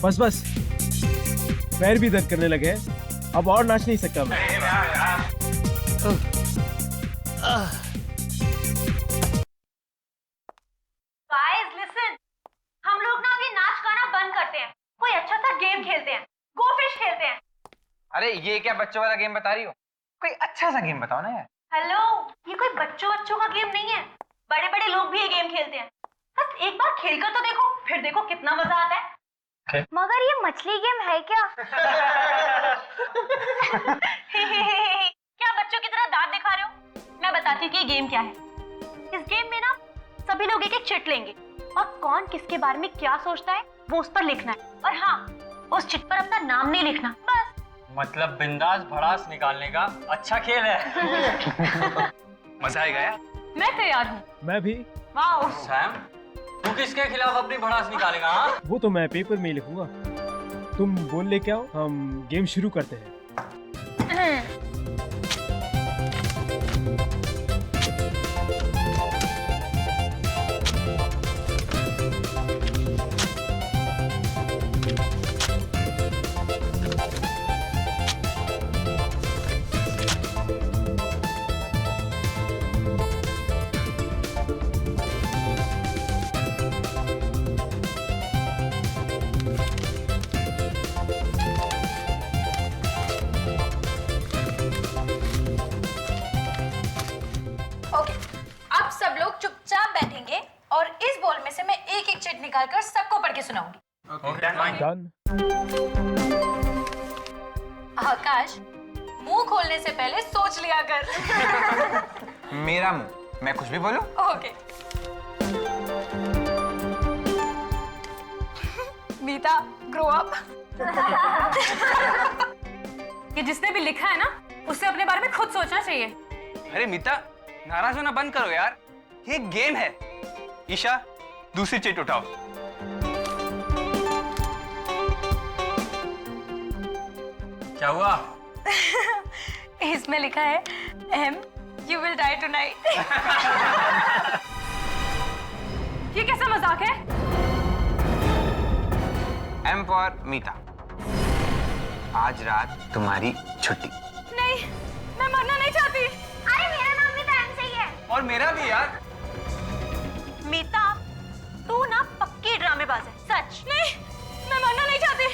बस बस, पैर भी दर्द करने लगे हैं, अब और नाच नहीं सकता मैं। Guys, listen. हम लोग ना अभी नाच गाना बंद करते हैं, कोई अच्छा सा गेम खेलते हैं, गो फिश खेलते हैं। अरे ये क्या बच्चों वाला गेम बता रही हो? कोई अच्छा सा गेम बताओ ना यार। हेलो, ये कोई बच्चों का गेम नहीं है, बड़े बड़े लोग भी ये गेम खेलते हैं। बस एक बार खेलकर तो देखो, फिर देखो कितना मजा आता है। मगर ये मछली गेम है क्या? क्या बच्चों की तरह दांत दिखा रहे हो? मैं बताती हूँ कि ये गेम क्या है। इस गेम में ना सभी लोग एक एक चिट लेंगे और कौन किसके बारे में क्या सोचता है वो उस पर लिखना है, और हाँ, उस चिट पर अपना नाम नहीं लिखना, बस। मतलब बिंदास भड़ास निकालने का अच्छा खेल है। मजा आएगा यार। मैं तैयार हूँ। मैं भी। वाओ। सैम, तू किसके खिलाफ अपनी भड़ास निकालेगा? हाँ, वो तो मैं पेपर में ही लिखूंगा, तुम बोल लेके आओ, हम गेम शुरू करते हैं। निकालकर सबको पढ़ के सुनाऊंगी। डन। आकाश, मुंह खोलने से पहले सोच लिया कर। मेरा मुंह, मैं कुछ भी बोलूं? ओके। मीता, ग्रो अप। ये जिसने भी लिखा है ना, उससे अपने बारे में खुद सोचना चाहिए। अरे मीता, नाराज होना बंद करो यार, ये गेम है। ईशा, दूसरी चिट उठाओ। क्या हुआ? इसमें लिखा है M, you will die tonight. ये कैसा मजाक है? एम फॉर मीता, आज रात तुम्हारी छुट्टी। नहीं, मैं मरना नहीं चाहती। अरे मेरा नाम भी तो एम से ही है। और मेरा भी यार। मीता, तू ना पक्की ड्रामेबाज है, सच। नहीं, मैं मरना नहीं चाहती।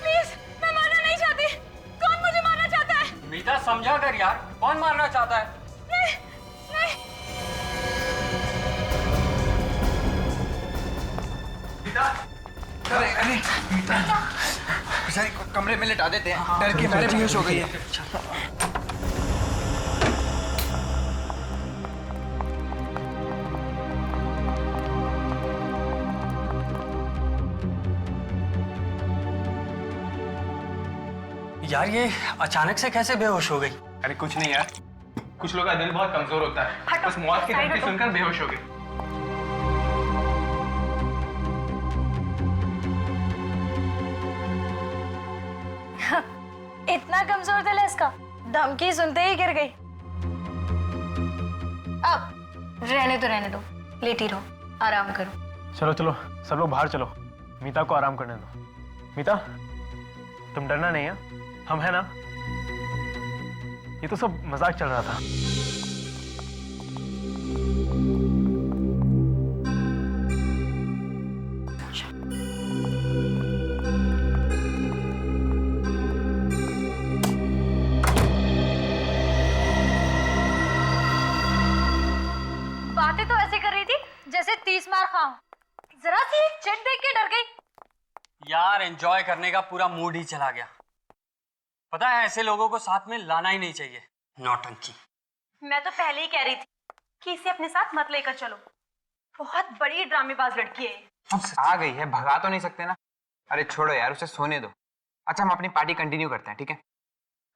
प्लीज, मैं मरना नहीं चाहती। कौन मुझे मारना चाहता है? मीता समझा कर यार, कौन मारना चाहता है? नहीं, नहीं। मीता, अरे अरे मीता, बेचारी को कमरे में लिटा देते हैं, डर के मारे बेहोश हो गई है। यार ये अचानक से कैसे बेहोश हो गई? अरे कुछ नहीं यार, कुछ लोगों का दिल बहुत कमजोर होता है, बस मौत की धमकी सुनकर बेहोश हो गई। इतना कमजोर दिल है इसका, धमकी सुनते ही गिर गई। अब रहने दो, लेटी रहो, आराम करो। चलो चलो, सब लोग बाहर चलो, मीता को आराम करने दो। मीता, तुम डरना नहीं है, हम है ना? ये तो सब मजाक चल रहा था। बातें तो ऐसे कर रही थी जैसे 30 मार खाऊं। जरा सी चिट देख के डर गई। यार एंजॉय करने का पूरा मूड ही चला गया। पता है, ऐसे लोगों को साथ में लाना ही नहीं चाहिए। नौटंकी। मैं तो पहले ही कह रही थी कि इसे अपने साथ मत लेकर चलो, बहुत बड़ी ड्रामेबाज लड़की है। आ गई है, भगा तो नहीं सकते ना। अरे छोड़ो यार, उसे सोने दो। अच्छा, हम अपनी पार्टी कंटिन्यू करते हैं, ठीक है?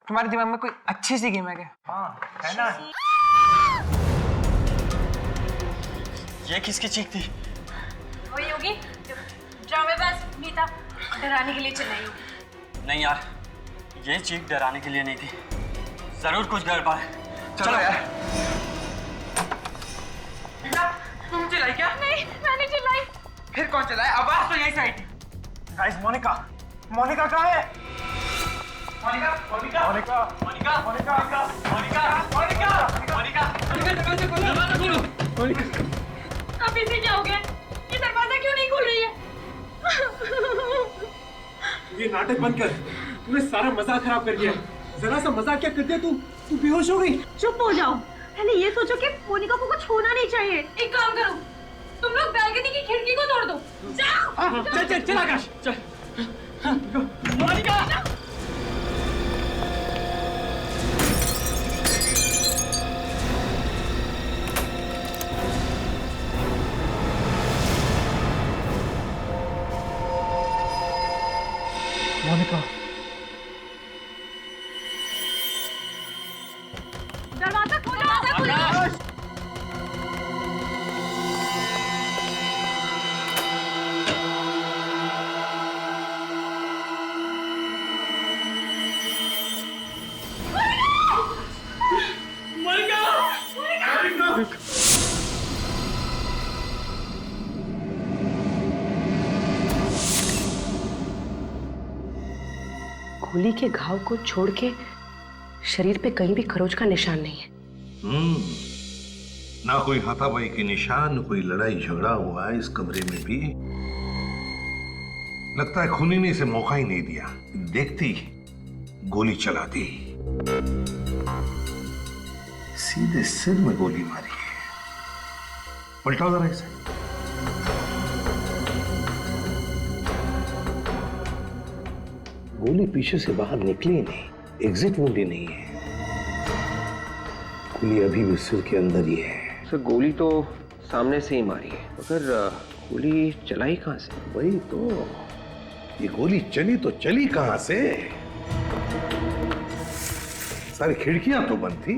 तुम्हारे दिमाग में कोई अच्छी सी गेम है क्या? हाँ, है ना? ये किसकी चीख थी? वही होगी, ड्रामेबाज मीता डराने के लिए चिल्लाई होगी। नहीं यार, ये चीख डराने के लिए नहीं थी, जरूर कुछ गड़बड़ है। चलो यार। तुम चिल्लाई क्या? नहीं, मैंने चिल्लाई। फिर कौन चला है? आवाज तो यही से आई थी। गाइस, मोनिका कहाँ है? अब इसे क्या हो गया? ये दरवाजा क्यों नहीं खुल रही है? ये नाटक बंद कर, तूने सारा मजाक खराब कर दिया। जरा सा मजाक क्या करते तू बेहोश हो गई। चुप हो जाओ। पहले ये सोचो कि मोनिका को कुछ होना नहीं चाहिए। एक काम करो, तुम लोग बैल्कनी की खिड़की को तोड़ दो। जाओ। चल आकाश, चल। मोनिका! दरवाजा खोलो। गोली के घाव को छोड़ के शरीर पे कहीं भी खरोच का निशान नहीं है। ना कोई हाथापाई के निशान, न कोई लड़ाई झगड़ा हुआ है इस कमरे में भी। लगता है खूनी ने इसे मौका ही नहीं दिया, देखती ही गोली चला दी। सीधे सिर में गोली मारी है। पलटाओ जरा इसे। गोली पीछे से बाहर निकली नहीं, एग्जिट वुंड ही नहीं है। गोली अभी भी सिर के अंदर ही है। सर गोली तो सामने से ही मारी है, मगर गोली चलाई कहां से? वही तो, ये गोली चली तो चली कहां से? सारी खिड़कियां तो बंद थी,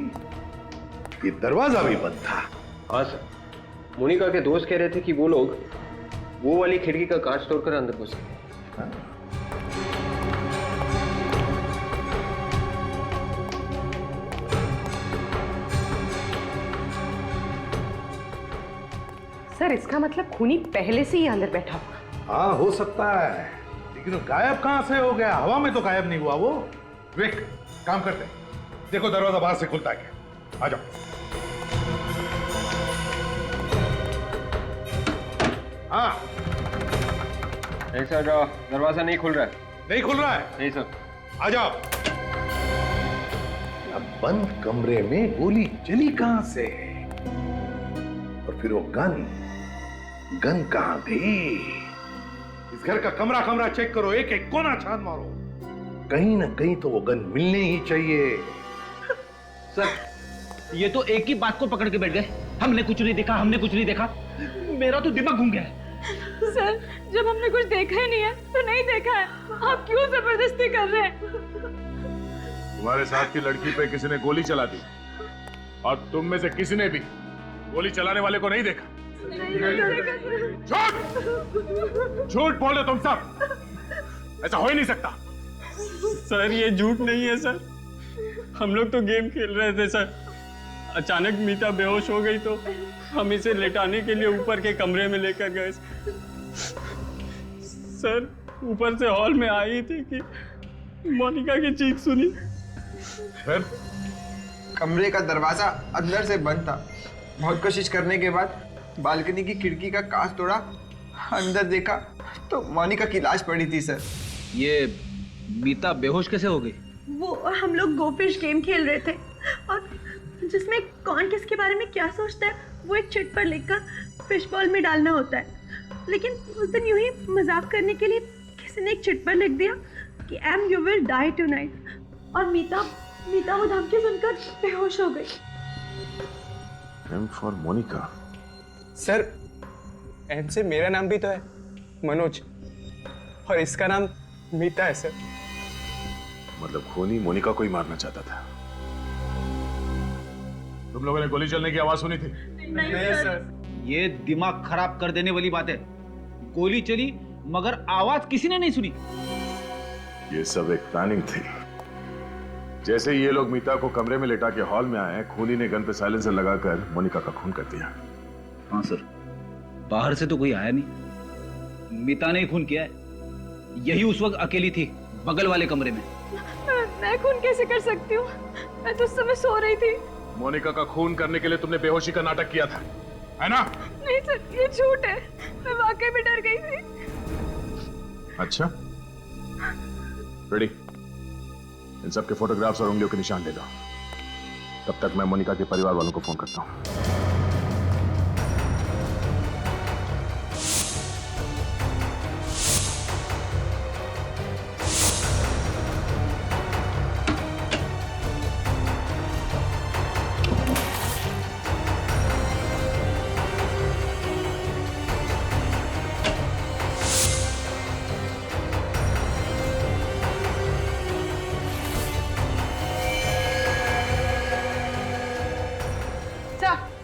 ये दरवाजा भी बंद था। हाँ सर, मोनिका के दोस्त कह रहे थे कि वो लोग वो वाली खिड़की का कांच तोड़कर अंदर घुस गए। सर इसका मतलब खूनी पहले से ही अंदर बैठा हुआ। हाँ हो सकता है, लेकिन वो गायब कहां से हो गया? हवा में तो गायब नहीं हुआ वो। विक, काम करते हैं, देखो दरवाजा बाहर से खुलता है क्या। आ जाओ। हाँ नहीं सर, दरवाजा नहीं खुल रहा है। नहीं खुल रहा है? नहीं सर। आ जाओ। अब बंद कमरे में गोली चली कहां से? और फिर वो गन कहां थी? इस घर का कमरा कमरा चेक करो, एक एक कोना छान मारो, कहीं ना कहीं तो वो गन मिलनी ही चाहिए। सर ये तो एक ही बात को पकड़ के बैठ गए, हमने कुछ नहीं देखा, हमने कुछ नहीं देखा। मेरा तो दिमाग घूम गया। सर जब हमने कुछ देखा ही नहीं है तो नहीं देखा है, आप क्यों जबरदस्ती कर रहे हैं? तुम्हारे साथ की लड़की पे किसी ने गोली चला दी और तुम में से किसी ने भी गोली चलाने वाले को नहीं देखा। झूठ बोल रहे तुम सब, ऐसा हो ही नहीं सकता। सर ये झूठ नहीं है सर, हम लोग तो गेम खेल रहे थे सर। अचानक मीता बेहोश हो गई तो हम इसे लेटाने के लिए ऊपर के कमरे में लेकर गए। सर ऊपर से हॉल में आई थी कि मोनिका की चीख सुनी। फिर कमरे का दरवाजा अंदर से बंद था। बहुत कोशिश करने के बाद बालकनी की खिड़की का कांच तोड़ा, अंदर देखा तो मोनिका की लाश पड़ी थी सर। ये मीता बेहोश कैसे हो गई? वो हम लोग गो फिश गेम खेल रहे थे और जिसमें कौन किसके बारे में क्या सोचता है वो एक चिट पर लिखकर फिश बॉल में डालना होता है। लेकिन उस दिन यूं ही मजाक करने के लिए किसी ने एक चिट पर लिख दिया कि M you will die tonight, और मीता वो धमकी सुनकर बेहोश हो गई। M for Monica. Sir M से मेरा नाम भी तो है, मनोज, और इसका नाम मीता है सर। मतलब खूनी मोनिका को ही मारना चाहता था। तुम लोगों ने गोली चलने की आवाज सुनी थी? नहीं सर। ये दिमाग खराब कर देने वाली बात है। गोली चली मगर आवाज किसी ने नहीं सुनी। ये सब एक प्लानिंग थी। जैसे ही ये लोग मीता को कमरे में लेटा के हॉल में आए, खूनी ने गन पे साइलेंसर लगाकर मोनिका का खून कर दिया। हाँ सर, बाहर से तो कोई आया नहीं, मीता ने ही खून किया है। यही उस वक्त अकेली थी बगल वाले कमरे में। मैं खून कैसे कर सकती हूँ? मैं तो उस समय सो रही थी। मोनिका का खून करने के लिए तुमने बेहोशी का नाटक किया था, है ना? नहीं सर, ये झूठ है। मैं वाकई में डर गई थी। अच्छा, रेडी। इन सब के फोटोग्राफ्स और उंगलियों के निशान ले लो। तब तक मैं मोनिका के परिवार वालों को फोन करता हूं।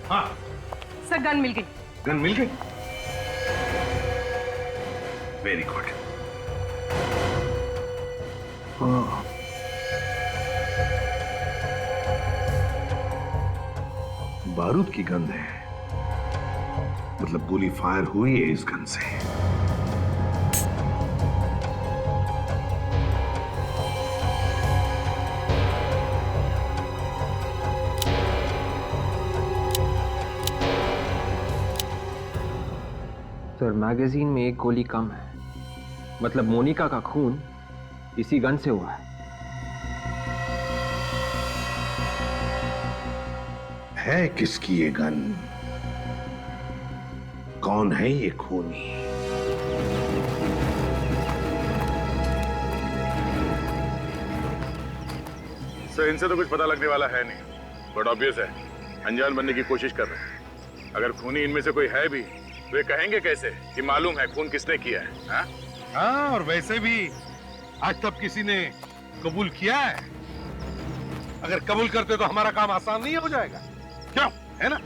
हाँ सर, गन मिल गई। गन मिल गई? Very good. बारूद की गंध है, मतलब गोली फायर हुई है इस गन से। सर, मैगजीन में एक गोली कम है, मतलब मोनिका का खून इसी गन से हुआ है किसकी ये गन? कौन है ये खूनी? सर, इनसे तो कुछ पता लगने वाला है नहीं, बट ऑब्वियस है अनजान बनने की कोशिश कर रहे हैं। अगर खूनी इनमें से कोई है भी तो ये कहेंगे कैसे कि मालूम है खून किसने किया है? हाँ? हाँ, और वैसे भी आज तक किसी ने कबूल किया है? अगर कबूल करते तो हमारा काम आसान नहीं हो जाएगा? क्यों, है ना?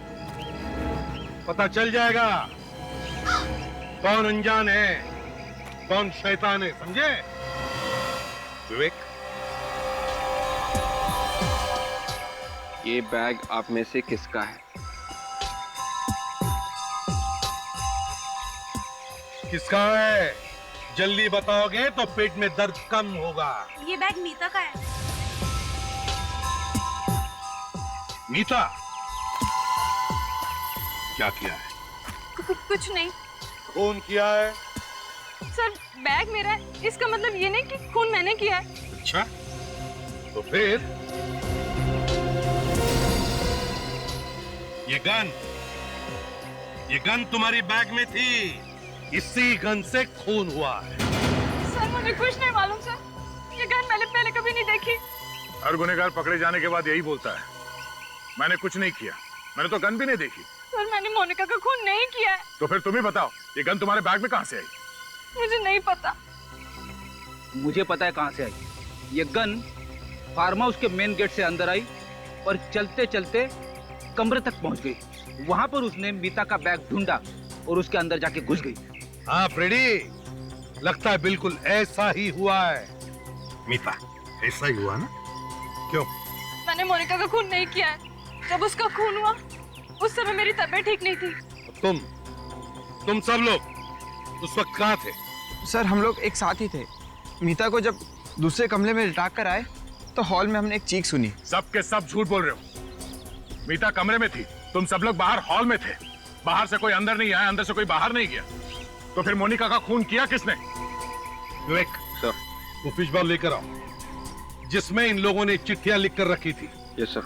पता चल जाएगा कौन अनजान है, कौन शैतान है, समझे? विवेक, ये बैग आप में से किसका है? किसका है? जल्दी बताओगे तो पेट में दर्द कम होगा। ये बैग मीता का है। मीता, क्या किया है? कुछ नहीं खून किया है? सर, बैग मेरा है, इसका मतलब ये नहीं कि खून मैंने किया है। अच्छा, तो फिर ये गन तुम्हारी बैग में थी, इसी गन से खून हुआ है। सर, मुझे कुछ नहीं मालूम सर, ये गन मैंने पहले कभी नहीं देखी। हर गुनहगार पकड़े जाने के बाद यही बोलता है, मैंने कुछ नहीं किया, मैंने तो गन भी नहीं देखी। सर, मैंने मोनिका का खून नहीं किया है। तो फिर तुम ही बताओ, ये गन तुम्हारे बैग में कहां से आई? मुझे नहीं पता। मुझे पता है कहां से आई। ये गन फार्म हाउस के मेन गेट से अंदर आई और चलते चलते कमरे तक पहुंच गई। वहां पर उसने मीता का बैग ढूंढा और उसके अंदर जाके घुस गई। हाँ फ्रेडी, लगता है बिल्कुल ऐसा ही हुआ है। मीता, ऐसा ही हुआ ना? क्यों? मैंने मोनिका का खून नहीं किया है। जब उसका खून हुआ उस समय मेरी तबीयत ठीक नहीं थी। तुम सब लोग उस वक्त कहाँ थे? सर, हम लोग एक साथ ही थे। मीता को जब दूसरे कमरे में लिटा कर आए तो हॉल में हमने एक चीख सुनी। सब के सब झूठ बोल रहे हो। मीता कमरे में थी, तुम सब लोग बाहर हॉल में थे। बाहर से कोई अंदर नहीं आया, अंदर से कोई बाहर नहीं गया। तो फिर मोनिका का खून किया किसने? विवेक, सर। वो फिश बॉल लेकर आओ, जिसमें इन लोगों ने चिट्ठियां लिख कर रखी थी। Yes sir.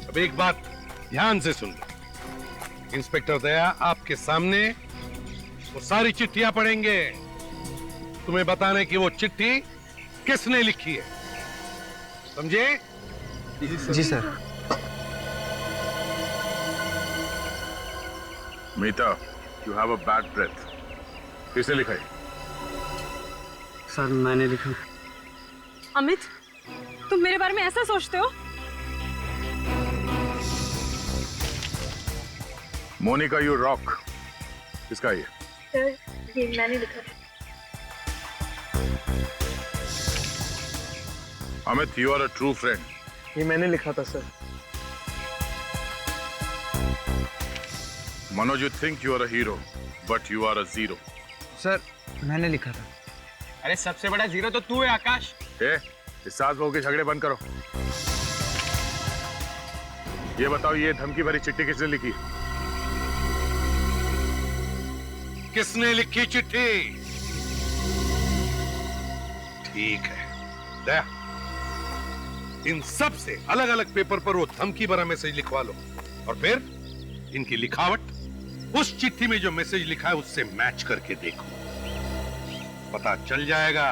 अब एक बात ध्यान से सुन लो। इंस्पेक्टर दया आपके सामने वो सारी चिट्ठियां पढ़ेंगे, तुम्हें बताने की वो चिट्ठी किसने लिखी है, समझे? जी sir. Meeta, you have a bad breath. किसने लिखा है? सर, मैंने लिखा। अमित, तुम मेरे बारे में ऐसा सोचते हो? मोनिका यू रॉक, किसका ये? सर, ये मैंने लिखा था। Amit, you are a true friend. ये मैंने लिखा था sir. Manoj, you think you are a hero, but you are a zero. Sir, मैंने लिखा था। अरे सबसे बड़ा जीरो तो तू है आकाश। इस सास बहू के झगड़े बंद करो। ये बताओ, ये धमकी भरी चिट्ठी किसने लिखी? किसने लिखी चिट्ठी? ठीक है, दया इन सब से अलग अलग पेपर पर वो धमकी भरा मैसेज लिखवा लो और फिर इनकी लिखावट उस चिट्ठी में जो मैसेज लिखा है उससे मैच करके देखो। पता चल जाएगा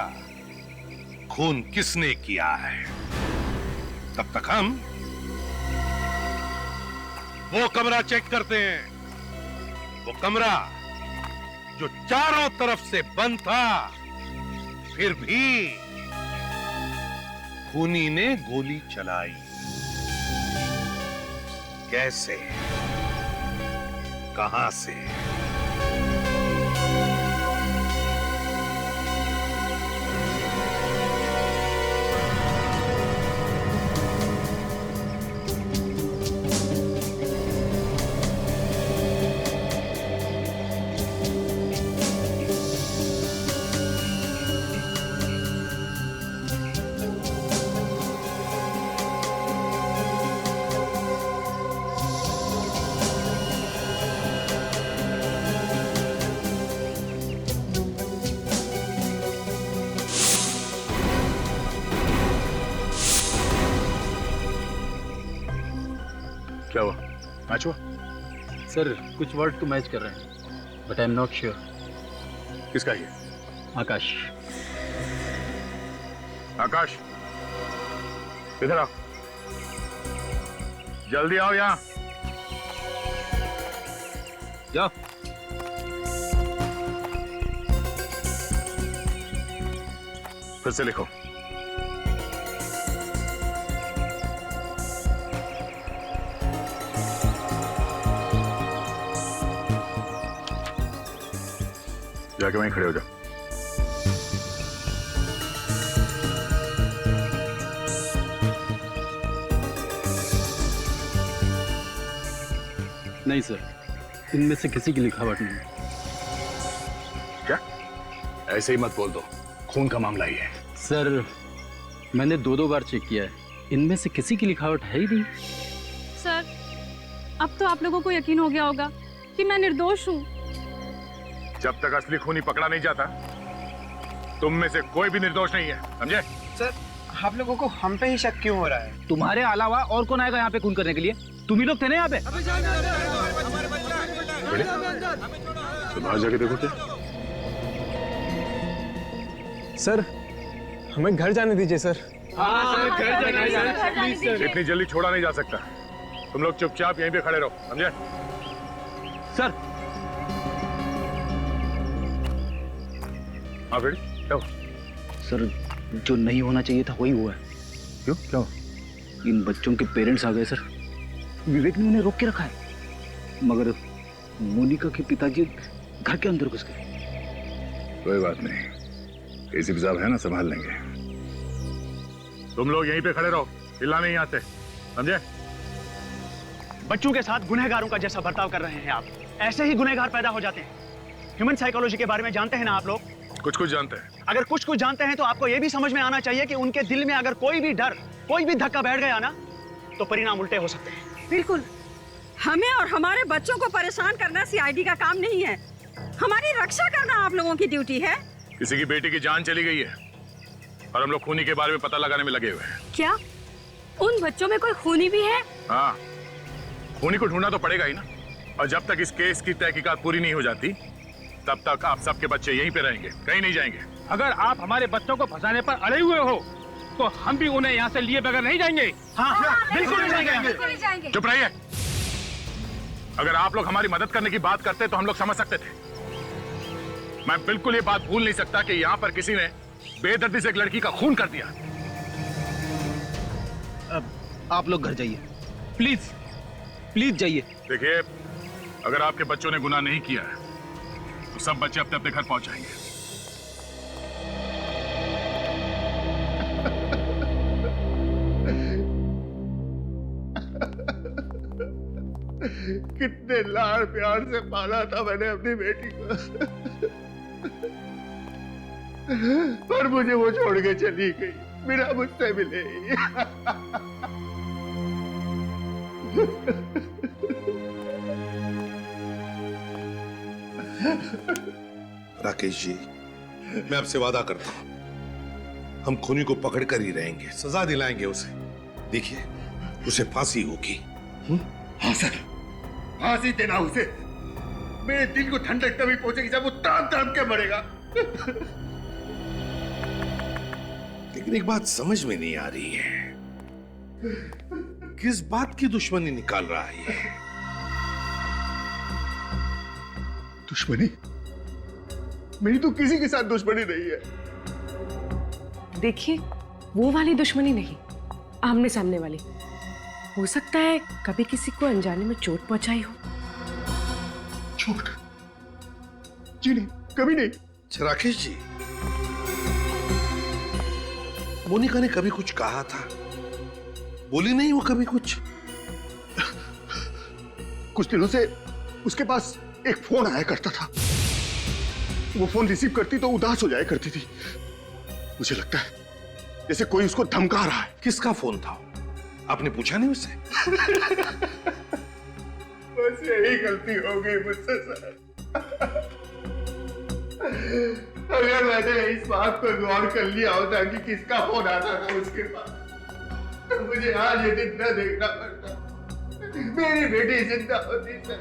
खून किसने किया है। तब तक हम वो कमरा चेक करते हैं, वो कमरा जो चारों तरफ से बंद था, फिर भी खूनी ने गोली चलाई। कैसे, कहां से? क्या हुआ? मैच हुआ? सर कुछ वर्ड तो मैच कर रहे हैं but I am not sure. किसका ये? आकाश। आकाश, इधर आओ, जल्दी आओ यहाँ। जाओ। फिर से लिखो। जाके वहीं खड़े हो जाओ। नहीं सर, इनमें से किसी की लिखावट नहीं। क्या? ऐसे ही मत बोल दो, खून का मामला ही है। सर मैंने दो बार चेक किया है, इनमें से किसी की लिखावट है ही नहीं। सर अब तो आप लोगों को यकीन हो गया होगा कि मैं निर्दोष हूँ। जब तक असली खूनी पकड़ा नहीं जाता, तुम में से कोई भी निर्दोष नहीं है, समझे? सर, आप लोगों को हम पे ही शक क्यों हो रहा है? तुम्हारे अलावा और कौन आएगा यहाँ पे खून करने के लिए? तुम ही लोग थे ना यहाँ पे। तो बाहर जाके देखो क्या। सर हमें घर जाने दीजिए सर। इतनी जल्दी छोड़ा नहीं जा सकता। तुम लोग चुपचाप यहीं पे खड़े रहो, समझे? सर हाँ बेटी, क्या हुआ? सर जो नहीं होना चाहिए था वही हुआ है। क्यों? क्या हुआ? इन बच्चों के पेरेंट्स आ गए सर। विवेक ने उन्हें रोक के रखा है, मगर मोनिका के पिताजी घर के अंदर घुस गए। कोई बात नहीं, एसीपी साहब है ना, संभाल लेंगे। तुम लोग यहीं पे खड़े रहो, हिलना नहीं यहाँ से, समझे? बच्चों के साथ गुनहगारों का जैसा बर्ताव कर रहे हैं आप, ऐसे ही गुनहगार पैदा हो जाते हैं। ह्यूमन साइकोलॉजी के बारे में जानते हैं ना आप लोग? कुछ कुछ जानते हैं। अगर कुछ कुछ जानते हैं तो आपको यह भी समझ में आना चाहिए कि उनके दिल में अगर कोई भी डर, कोई भी धक्का बैठ गया ना, तो परिणाम उल्टे हो सकते हैं। बिल्कुल, हमें और हमारे बच्चों को परेशान करना सीआईडी का काम नहीं है। हमारी रक्षा करना आप लोगों की ड्यूटी है। किसी की बेटी की जान चली गई है और हम लोग खूनी के बारे में पता लगाने में लगे हुए हैं। क्या उन बच्चों में कोई खूनी भी है? हाँ, खूनी को ढूंढना तो पड़ेगा ही ना। और जब तक इस केस की तहकीकात पूरी नहीं हो जाती, तब तक आप सबके बच्चे यहीं पे रहेंगे, कहीं नहीं जाएंगे। अगर आप हमारे बच्चों को फंसाने पर अड़े हुए हो तो हम भी उन्हें यहाँ से लिए बगैर नहीं जाएंगे। हाँ, बिल्कुल नहीं जाएंगे। चुप रहिए। अगर आप लोग हमारी मदद करने की बात करते तो हम लोग समझ सकते थे। मैं बिल्कुल ये बात भूल नहीं सकता कि यहाँ पर किसी ने बेदर्दी से एक लड़की का खून कर दिया। आप लोग घर जाइए, प्लीज प्लीज जाइए। देखिए, अगर आपके बच्चों ने गुनाह नहीं किया है तो सब बच्चे अपने अपने घर पहुंच जाएंगे। कितने लाड़ प्यार से पाला था मैंने अपनी बेटी को। और मुझे वो छोड़ के चली गई, बिना मुझसे मिले। राकेश जी, मैं आपसे वादा करता हूं, हम खूनी को पकड़ कर ही रहेंगे, सजा दिलाएंगे उसे। देखिए, उसे फांसी होगी। हाँ सर, फांसी देना उसे। मेरे दिल को ठंडक तभी पहुंचेगी जब वो ताम ताम के मरेगा। लेकिन एक बात समझ में नहीं आ रही है, किस बात की दुश्मनी निकाल रहा है ये? दुश्मनी? मेरी तो किसी के साथ दुश्मनी नहीं है। देखिए, वो वाली दुश्मनी नहीं, आमने सामने वाली। हो सकता है कभी किसी को अनजाने में चोट पहुंचाई हो। चोट? जी नहीं, कभी नहीं। राकेश जी, मोनिका ने कभी कुछ कहा था? बोली नहीं वो कभी कुछ? कुछ दिनों से उसके पास एक फोन आया करता था। वो फोन रिसीव करती तो उदास हो जाया करती थी। मुझे लगता है जैसे कोई उसको धमका रहा है। किसका फोन था? आपने पूछा नहीं उससे? बस यही गलती हो गई मुझसे सर। अगर मैंने इस बात पर गौर कर लिया होता कि किसका फोन आता था उसके पास, तो मुझे आज ये दिन न देखना पड़ता। मेरी बेटी जिंदा होती सर।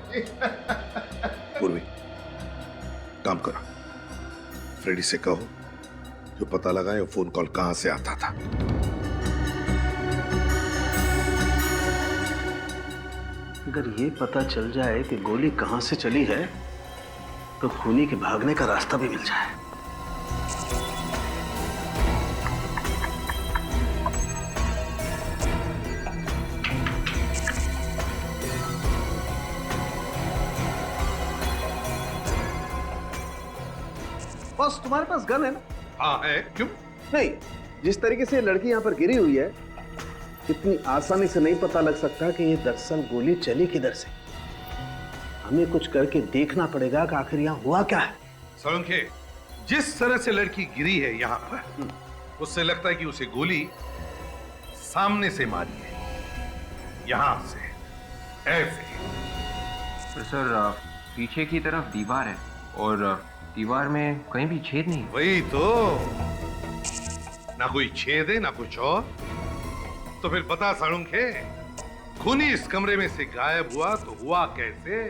पूर्वी, काम करो, फ्रेडी से कहो जो पता लगाए वो फोन कॉल कहां से आता था। अगर ये पता चल जाए कि गोली कहां से चली है, तो खूनी के भागने का रास्ता भी मिल जाए। बस तुम्हारे पास गन है ना? हाँ है, क्यों? नहीं, जिस तरीके से लड़की यहाँ पर गिरी हुई है, इतनी आसानी से नहीं पता लग सकता कि ये दरअसल गोली चली किधर से। हमें कुछ करके देखना पड़ेगा कि आखिर यहाँ हुआ क्या है। सोलंके, जिस तरह से लड़की गिरी है यहाँ पर, उससे लगता है कि उसे गोली सामने से मारी है, यहाँ से, ऐसे। तो सर, पीछे की तरफ दीवार है और दीवार में कहीं भी छेद नहीं। वही तो, ना कोई छेद है ना कुछ और। तो फिर बता साळुंखे, खूनी इस कमरे में से गायब हुआ तो हुआ कैसे?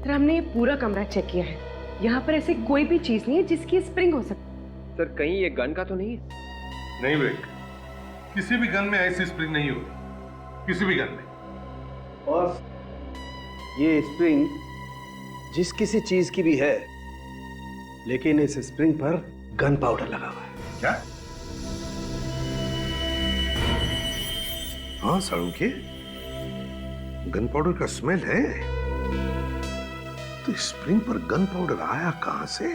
सर, हमने ये पूरा कमरा चेक किया है, यहाँ पर ऐसे कोई भी चीज नहीं है जिसकी स्प्रिंग हो सकती। सर, कहीं ये गन का तो नहीं है? नहीं विवेक, किसी भी गन में ऐसी स्प्रिंग नहीं होगी, किसी भी गन में। और ये स्प्रिंग जिस किसी चीज की भी है, लेकिन इस स्प्रिंग पर गन पाउडर लगा हुआ है। क्या? हाँ साळुंखे, गन पाउडर का स्मेल है। तो स्प्रिंग पर गन पाउडर आया कहां से?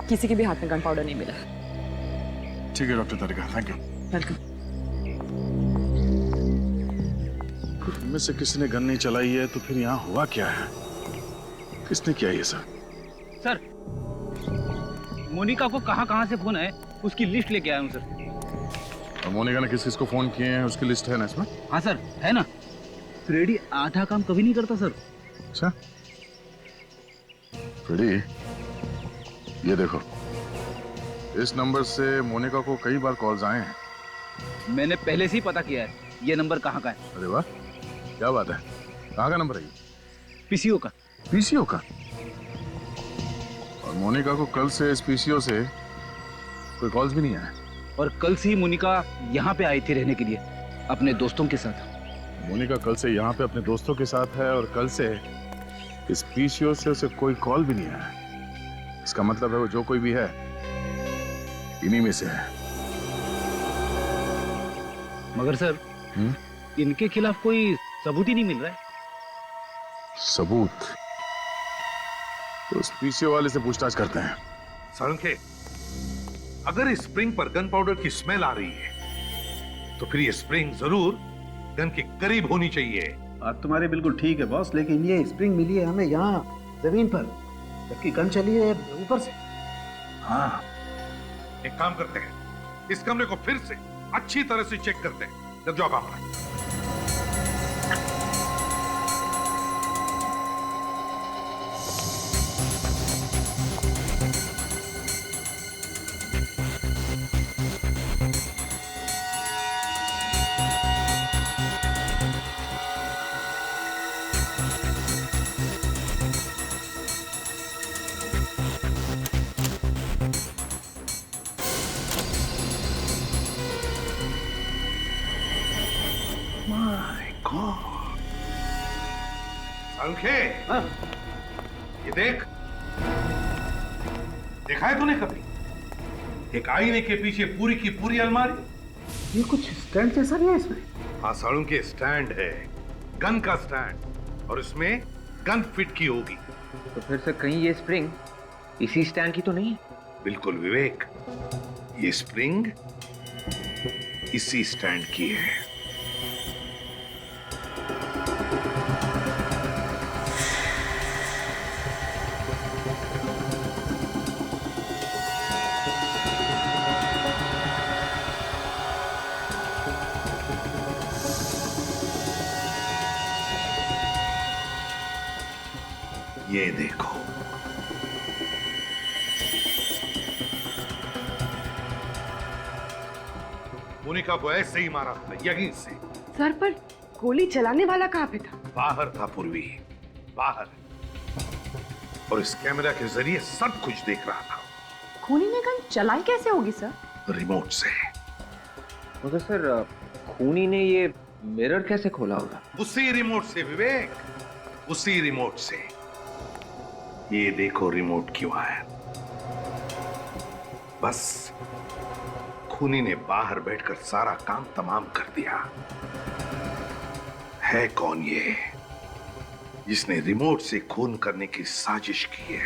किसी के भी हाथ में गन पाउडर नहीं मिला। ठीक है doctor Tarika, thank you. Welcome. इनमें से किसी ने गन नहीं चलाई है तो फिर यहाँ हुआ क्या है? किसने किया ये सब? सर, मोनिका को कहाँ से फोन है उसकी लिस्ट लेके आया हूँ सर। और मोनिका ने किस किस को फोन किए हैं उसकी लिस्ट है ना इसमें? हाँ सर, है ना। फ्रेडी आधा काम कभी नहीं करता सर। अच्छा फ्रेडी, ये देखो, इस नंबर से मोनिका को कई बार कॉल्स आए हैं। मैंने पहले से ही पता किया है ये नंबर कहाँ का है। अरे वाह, क्या बात है। कहाँ का नंबर है ये? पीसीओ का। पीसीओ का? और मोनिका को कल से इस पीसीओ से कोई कॉल्स भी नहीं आए। और कल से ही मोनिका यहाँ पे आई थी रहने के लिए अपने दोस्तों के साथ। मोनिका कल से यहाँ पे अपने दोस्तों के साथ है और कल से इस पीसीओ से उसे कोई कॉल भी नहीं आया। इसका मतलब है वो जो कोई भी है इन्हीं में से है। मगर सर इनके खिलाफ कोई सबूत ही नहीं मिल रहा है। सबूत? तो उस पीसीओ वाले से पूछताछ करते हैं। सारंगे, अगर इस स्प्रिंग पर गन पाउडर की स्मेल आ रही है तो फिर ये स्प्रिंग जरूर गन के करीब होनी चाहिए। बात तुम्हारी बिल्कुल ठीक है बॉस, लेकिन ये स्प्रिंग मिली है हमें यहाँ जमीन पर, जबकि गन चली है ऊपर से। हाँ, एक काम करते हैं, इस कमरे को फिर से अच्छी तरह से चेक करते हैं। लग जाओ काम पर। सारंगे, ये देख, देखा है तूने कभी एक आईने के पीछे पूरी की पूरी अलमारी? ये कुछ स्टैंड जैसा नहीं है इसमें? हाँ सारंगे, स्टैंड है, गन का स्टैंड, और इसमें गन फिट की होगी। तो फिर से कहीं ये स्प्रिंग इसी स्टैंड की तो नहीं है? बिल्कुल विवेक, ये स्प्रिंग इसी स्टैंड की है। ये देखो, मोनिका को ऐसे ही मारा था, यहीं से। सर, पर गोली चलाने वाला कहाँ पे था? बाहर था पूर्वी, बाहर, और इस कैमरा के जरिए सब कुछ देख रहा था। खूनी ने गन चलाई कैसे होगी सर? रिमोट से। मगर सर, खूनी ने ये मिरर कैसे खोला होगा? उसी रिमोट से विवेक, उसी रिमोट से। ये देखो रिमोट की वायर। बस खूनी ने बाहर बैठकर सारा काम तमाम कर दिया। है कौन ये जिसने रिमोट से खून करने की साजिश की है?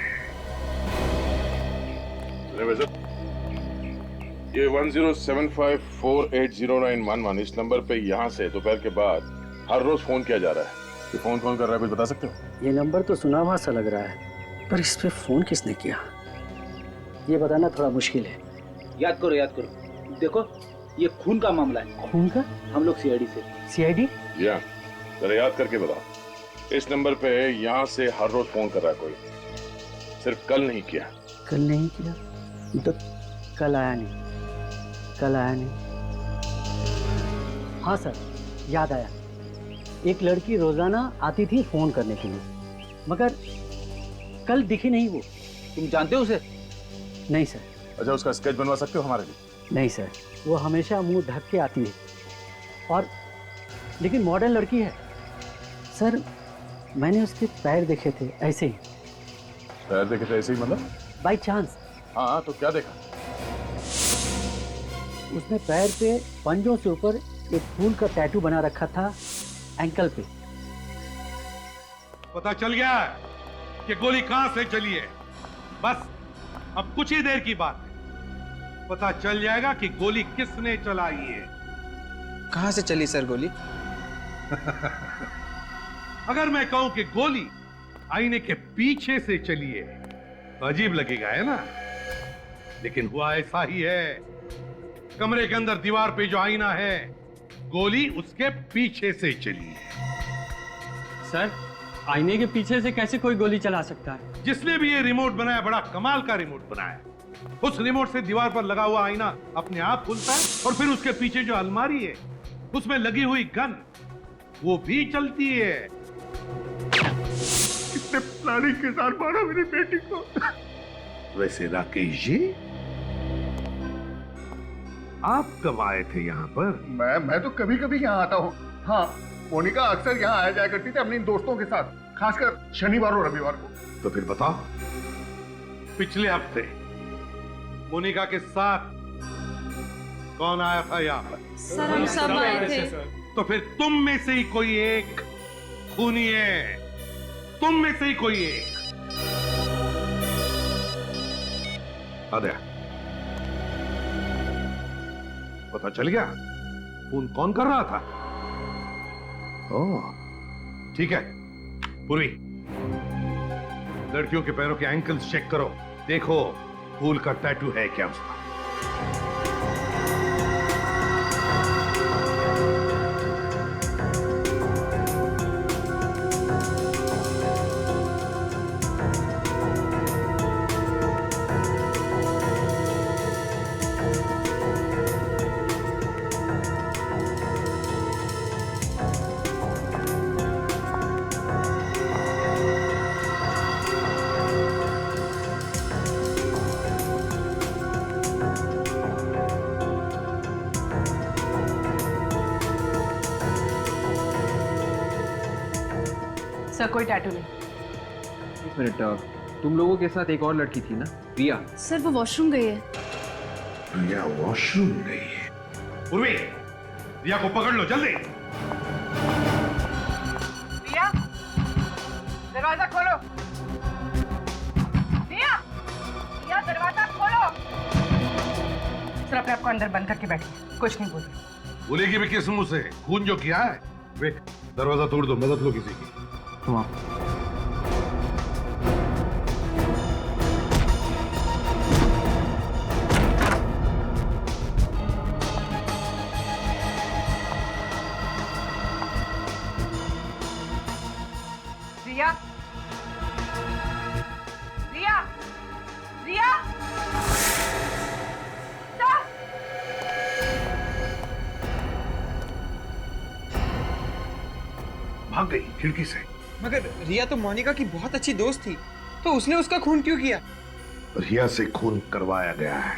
ये 1075480991 इस नंबर पे यहाँ से दोपहर के बाद हर रोज फोन किया जा रहा है। ये फोन कौन कर रहा है, कुछ बता सकते हो? ये नंबर तो सुना हुआ सा लग रहा है, पर इस पे फोन किसने किया ये बताना थोड़ा मुश्किल है। याद करो, देखो ये खून का मामला है। खून का? हम लोग सीआईडी से। सीआईडी? या जरा याद करके बताओ। इस नंबर पे यहाँ से हर रोज फोन कर रहा है कोई, सिर्फ कल नहीं किया। कल नहीं किया तो कल आया नहीं। हाँ सर, याद आया, एक लड़की रोजाना आती थी फोन करने के लिए, मगर कल दिखी नहीं वो। तुम जानते हो उसे? नहीं सर। अच्छा, उसका स्केच बनवा सकते हो हमारे लिए? नहीं सर, वो हमेशा मुंह ढक के आती है, और लेकिन मॉडर्न लड़की है सर। मैंने उसके पैर देखे थे ऐसे ही। पैर देखे थे ऐसे ही मतलब? By chance. हाँ, तो क्या देखा? उसने पैर पे पंजों से ऊपर एक फूल का टैटू बना रखा था एंकल पे। पता चल गया कि गोली कहां से चली है। बस अब कुछ ही देर की बात है, पता चल जाएगा कि गोली किसने चलाई है। कहां से चली सर गोली? अगर मैं कहूं कि गोली आईने के पीछे से चली है तो अजीब लगेगा, है ना? लेकिन हुआ ऐसा ही है। कमरे के अंदर दीवार पे जो आईना है, गोली उसके पीछे से चली है। सर, आईने के पीछे से कैसे कोई गोली चला सकता है? जिसने भी ये रिमोट बनाया, बड़ा कमाल का रिमोट बनाया। उस रिमोट से दीवार पर लगा हुआ आईना अपने आप खुलता है और फिर उसके पीछे जो अलमारी है, उसमें लगी हुई गन, वो भी चलती है। कितने प्लानिंग के साथ मारा मेरी बेटी को। वैसे राकेश जी, आप कब आए थे यहाँ पर? मैं तो कभी कभी यहाँ आता हूँ। हाँ, मोनिका अक्सर यहाँ आया जाया करती थी अपने दोस्तों के साथ, खासकर शनिवार और रविवार को। तो फिर बताओ, पिछले हफ्ते मोनिका के साथ कौन आया था यहाँ पर? सर, हम सब आए थे। तो फिर तुम में से ही कोई एक खूनी है। तुम में से ही कोई एक। आद्या, पता चल गया फोन कौन कर रहा था? ओह, ठीक है। पूर्वी, लड़कियों के पैरों के एंकल्स चेक करो, देखो फूल का टैटू है क्या उसका। सर, कोई टैटू नहीं। एक मिनट, तुम लोगों के साथ एक और लड़की थी ना, रिया? सर, वो वॉशरूम गई है। रिया वॉशरूम गई है? पूर्वी, रिया को पकड़ लो जल्दी। रिया, दरवाजा खोलो। रिया, रिया दरवाजा खोलो। सर, अपने आप को अंदर बंद करके बैठिए, कुछ नहीं बोलिए। बोलेगी भी किस मुंह से? खून जो किया है। वे, दरवाजा तोड़ दो, मदद लो किसी की। तुम आओ। रिया, रिया, रिया, भाग गई खिड़की से। मगर रिया तो मोनिका की बहुत अच्छी दोस्त थी, तो उसने उसका खून क्यों किया? रिया से खून करवाया गया है।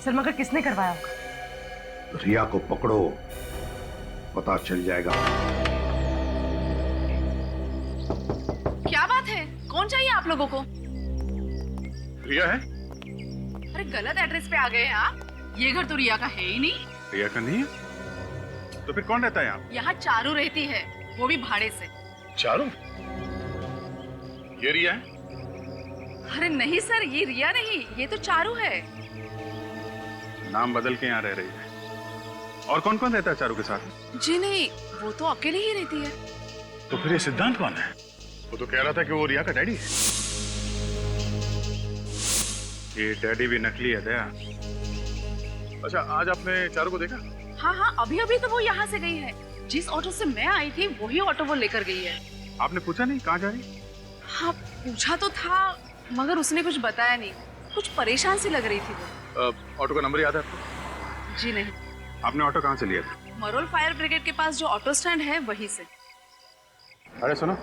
सर, मगर किसने करवाया होगा? रिया को पकड़ो, पता चल जाएगा। क्या बात है? कौन चाहिए आप लोगों को? रिया है? अरे गलत एड्रेस पे आ गए हैं आप। ये घर तो रिया का है ही नहीं। रिया का नहीं है? तो फिर कौन रहता है यहाँ? यहाँ चारू रहती है, वो भी भाड़े से। चारू? ये रिया है? अरे नहीं सर, ये रिया नहीं, ये तो चारू है। नाम बदल के यहाँ रह रही है। और कौन कौन रहता है चारू के साथ? जी नहीं, वो तो अकेले ही रहती है। तो फिर ये सिद्धांत कौन है? वो तो कह रहा था कि वो रिया का डैडी है। ये डैडी भी नकली है दया। अच्छा, आज आपने चारू को देखा? हाँ हाँ, अभी अभी तो वो यहाँ से गई है। जिस ऑटो से मैं आई थी वही ऑटो वो लेकर गई है। आपने पूछा नहीं कहाँ जा रही? हाँ, पूछा तो था, मगर उसने कुछ बताया नहीं। कुछ परेशान सी लग रही थी वो। ऑटो का नंबर याद है आपको? जी नहीं। आपने ऑटो कहाँ से लिया था? मरोल फायर ब्रिगेड के पास जो ऑटो स्टैंड है वहीं से। अरे सुनो,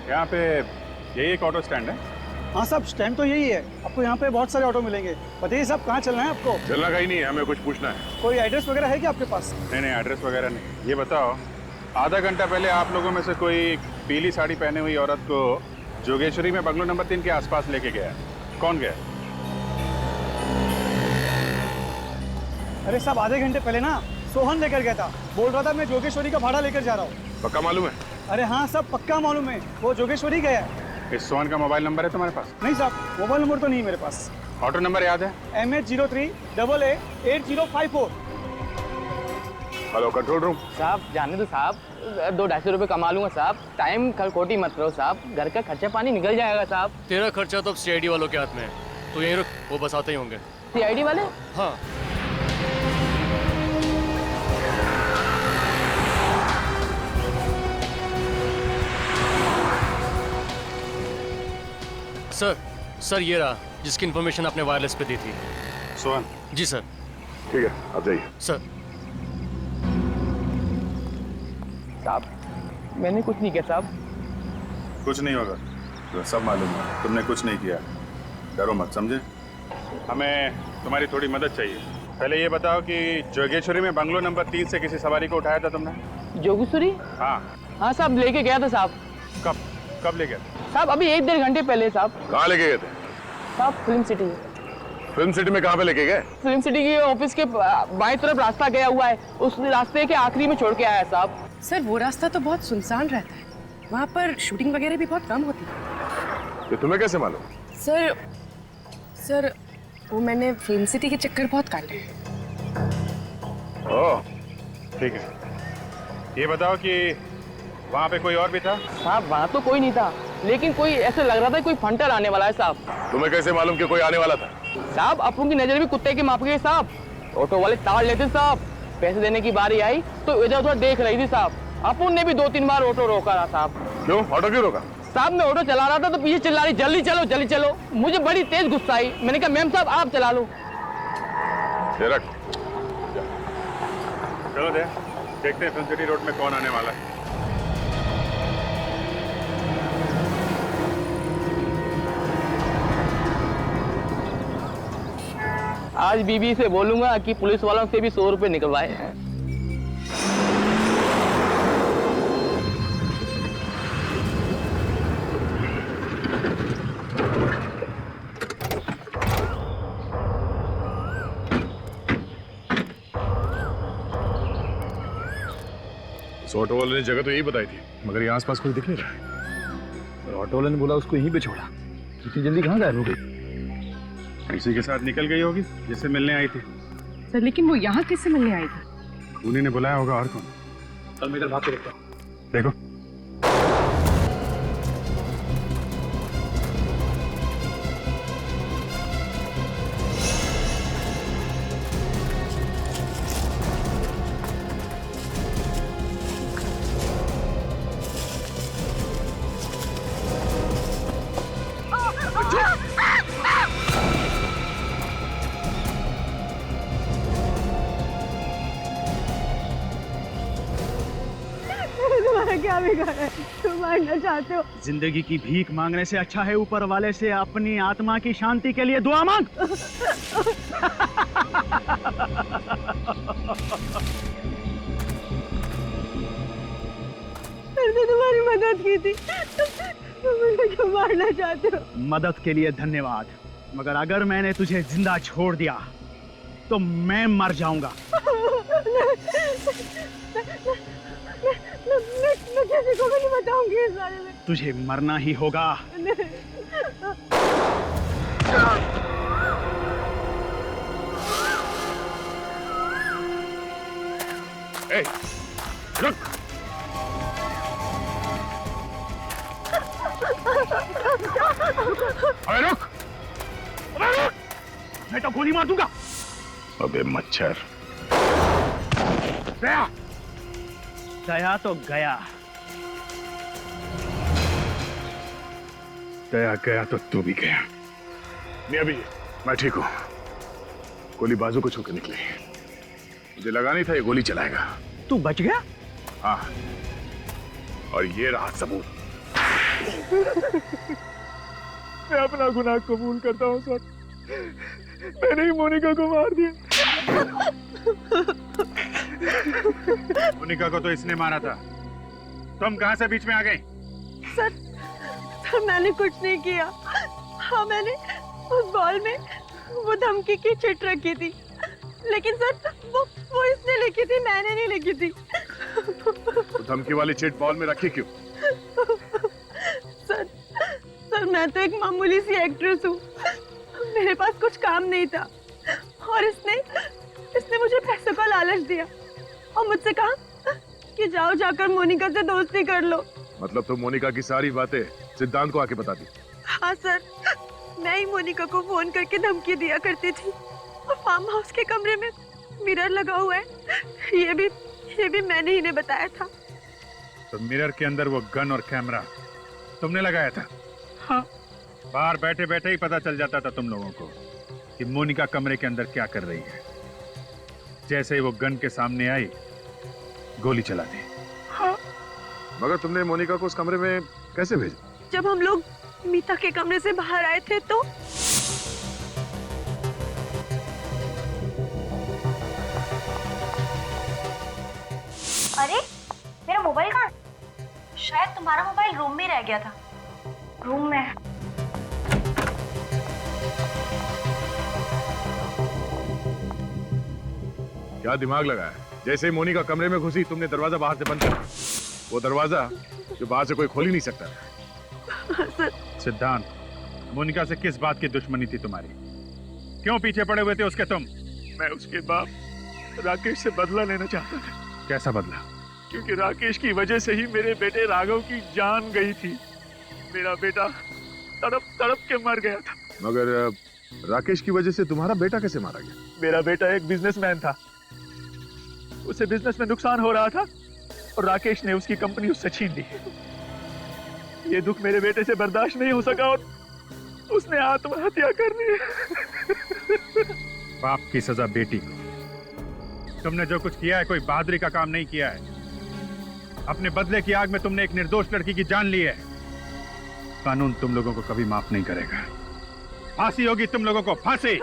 यहाँ पे यही एक ऑटो स्टैंड है। हाँ साहब, स्टैंड तो यही है। आपको यहाँ पे बहुत सारे ऑटो मिलेंगे। बताइए साहब, कहाँ चलना है आपको? चलना कहीं नहीं है, हमें कुछ पूछना है। कोई एड्रेस वगैरह है क्या आपके पास? नहीं नहीं, एड्रेस वगैरह नहीं। ये बताओ, आधा घंटा पहले आप लोगों में से कोई पीली साड़ी पहने हुई औरत को जोगेश्वरी में बंगलो नंबर 3 के आसपास लेके गया, कौन गया? अरे साहब, आधे घंटे पहले ना सोहन लेकर गया था। बोल रहा था मैं जोगेश्वरी का भाड़ा लेकर जा रहा हूँ। पक्का मालूम है? अरे हाँ साहब, पक्का मालूम है, वो जोगेश्वरी गया है। इस सोहन का मोबाइल नंबर है तुम्हारे पास? नहीं साहब, मोबाइल नंबर तो नहीं मेरे पास। ऑटो नंबर याद है? MH03AA8054। Hello control room. साहब जाने दो साहब, 200-250 रुपए कमा लूंगा साहब। टाइम खोटी मत करो साहब, घर का खर्चा पानी निकल जाएगा साहब। तेरा खर्चा तो अब CID वालों के हाथ में है, तो यहीं रुक, वो बस आते ही होंगे। CID वाले? हाँ। सर ये रहा जिसकी इन्फॉर्मेशन आपने वायरलेस पे दी थी। सोहन? जी सर। ठीक है, आप जाइए। सर। साहब मैंने कुछ नहीं किया साहब। कुछ नहीं होगा, तो सब मालूम है तुमने कुछ नहीं किया। डरो मत, समझे? हमें तुम्हारी थोड़ी मदद चाहिए। पहले ये बताओ कि जोगेश्वरी में बंगलो नंबर 3 से किसी सवारी को उठाया था तुमने? जोगेश्वरी? हाँ साहब लेके गया था साहब। कब ले गया? साहब अभी 1-1.5 घंटे पहले साहब। कहाँ लेके गए थे? साहब फिल्म सिटी। फिल्म सिटी में कहाँ पे लेके गए? फिल्म सिटी के ऑफिस के बाएं तरफ रास्ता गया हुआ है, उस रास्ते के आखिरी में छोड़ के आया साहब। सर वो रास्ता तो बहुत सुनसान रहता है, वहाँ पर शूटिंग वगैरह भी बहुत कम होती है। ये तुम्हें कैसे मालूम? सर वो मैंने फिल्म सिटी के चक्कर बहुत काटे हैं। ओह ठीक है, ये बताओ कि वहाँ पे कोई और भी था? साहब वहाँ तो कोई नहीं था, लेकिन कोई ऐसे लग रहा था कोई फंटर आने वाला है साहब। तुम्हें कैसे मालूम कि कोई आने वाला था? साहब अपन की नजर भी कुत्ते के माप के साहब। ऑटो वाले ताड़ लेते साहब, पैसे देने की बारी आई तो इधर उधर देख रही थी साहब। अपन ने भी 2-3 बार ऑटो रोका था साहब। क्यों? ऑटो क्यों रोका? साहब मैं ऑटो चला रहा था तो पीछे चिल्ला रही जल्दी चलो जल्दी चलो। मुझे बड़ी तेज गुस्सा आई, मैंने कहा मैम साहब आप चला लो। चलो देखते हैं फिल्म सिटी रोड में कौन आने वाला है। आज बीबी से बोलूंगा कि पुलिस वालों से भी 100 रुपए निकलवाए हैं। ऑटो वाले ने जगह तो यही बताई थी, मगर यहाँ आसपास कोई दिख नहीं रहा है। ऑटो वाले ने बोला उसको यहीं पे छोड़ा, इतनी जल्दी कहाँ गायब हो गई? किसी के साथ निकल गई होगी जिससे मिलने आई थी। सर लेकिन वो यहाँ कैसे मिलने आई थी? उन्हीं ने बुलाया होगा, और कौन? चल मैं इधर भाग के देखता हूँ। देखो क्या बिगाड़ा है? तुम मारना चाहते हो? जिंदगी की भीख मांगने से अच्छा है ऊपर वाले से अपनी आत्मा की शांति के लिए दुआ मांग। मैंने तुम्हारी मदद की थी, तुम मुझे क्यों मारना चाहते हो? मदद के लिए धन्यवाद, मगर अगर मैंने तुझे जिंदा छोड़ दिया तो मैं मर जाऊंगा। मैं किसी को भी नहीं बताऊंगी इस बारे में। तुझे मरना ही होगा। ए, रुक। अबे रुक, मैं तो गोली मार दूंगा। अबे मच्छर। गया तो गया, गया गया तो तू भी गया। नहीं अभी मैं ठीक हूं, गोली बाजू को छू के निकली, मुझे लगा नहीं था ये गोली चलाएगा। तू बच गया? हाँ, और ये रहा सबूत। मैं अपना गुनाह कबूल करता हूँ सर, मैंने ही मोनिका को मार दिया। मोनिका को तो इसने मारा था, तुम कहां से बीच में आ गई? सर मैंने कुछ नहीं किया। हाँ मैंने उस बॉल में वो धमकी की चिट रखी थी, लेकिन सर वो इसने लिखी थी, मैंने नहीं लिखी थी। तो धमकी वाली चिट बॉल में रखी क्यों? सर मैं तो एक मामूली सी एक्ट्रेस हूँ, मेरे पास कुछ काम नहीं था और इसने मुझे पैसों का लालच दिया और मुझसे कहा कि जाओ जाकर मोनिका से दोस्ती कर लो। मतलब तुम मोनिका की सारी बातें सिद्धांत को आके बता दी? हाँ सर, मैं ही मोनिका को फोन करके धमकी दिया करती थी और फार्म हाउस के कमरे में मिरर लगा हुआ है, ये भी मैंने ही ने बताया था। तो मिरर के अंदर वो गन और कैमरा तुमने लगाया था? हाँ। बाहर बैठे बैठे ही पता चल जाता था तुम लोगों को कि मोनिका कमरे के अंदर क्या कर रही है। जैसे ही वो गन के सामने आई, गोली चला दी। हाँ। मगर तुमने मोनिका को उस कमरे में कैसे भेजा? जब हम लोग मीता के कमरे से बाहर आए थे तो अरे मेरा मोबाइल कहाँ? शायद तुम्हारा मोबाइल रूम में रह गया था। रूम में क्या दिमाग लगाया? जैसे ही मोनिका कमरे में घुसी तुमने दरवाजा बाहर से बंद किया, वो दरवाजा जो बाहर से कोई खोल ही नहीं सकता। सिद्धांत, मोनिका से किस बात की दुश्मनी थी तुम्हारी? क्यों पीछे पड़े हुए थे उसके तुम? मैं उसके बाप राकेश से बदला लेना चाहता था। कैसा बदला? क्योंकि राकेश की वजह से ही मेरे बेटे राघव की जान गई थी। मेरा बेटा तड़प तड़प के मर गया था। मगर राकेश की वजह से तुम्हारा बेटा कैसे मारा गया? मेरा बेटा एक बिजनेसमैन था, उसे बिजनेस में नुकसान हो रहा था और राकेश ने उसकी कंपनी उससे छीन ली। ये दुख मेरे बेटे से बर्दाश्त नहीं हो सका और उसने आत्महत्या कर ली। बाप की सजा बेटी को। तुमने जो कुछ किया है कोई बहादुरी का काम नहीं किया है। अपने बदले की आग में तुमने एक निर्दोष लड़की की जान ली है। कानून तुम लोगों को कभी माफ नहीं करेगा। फांसी होगी तुम लोगों को, फांसी।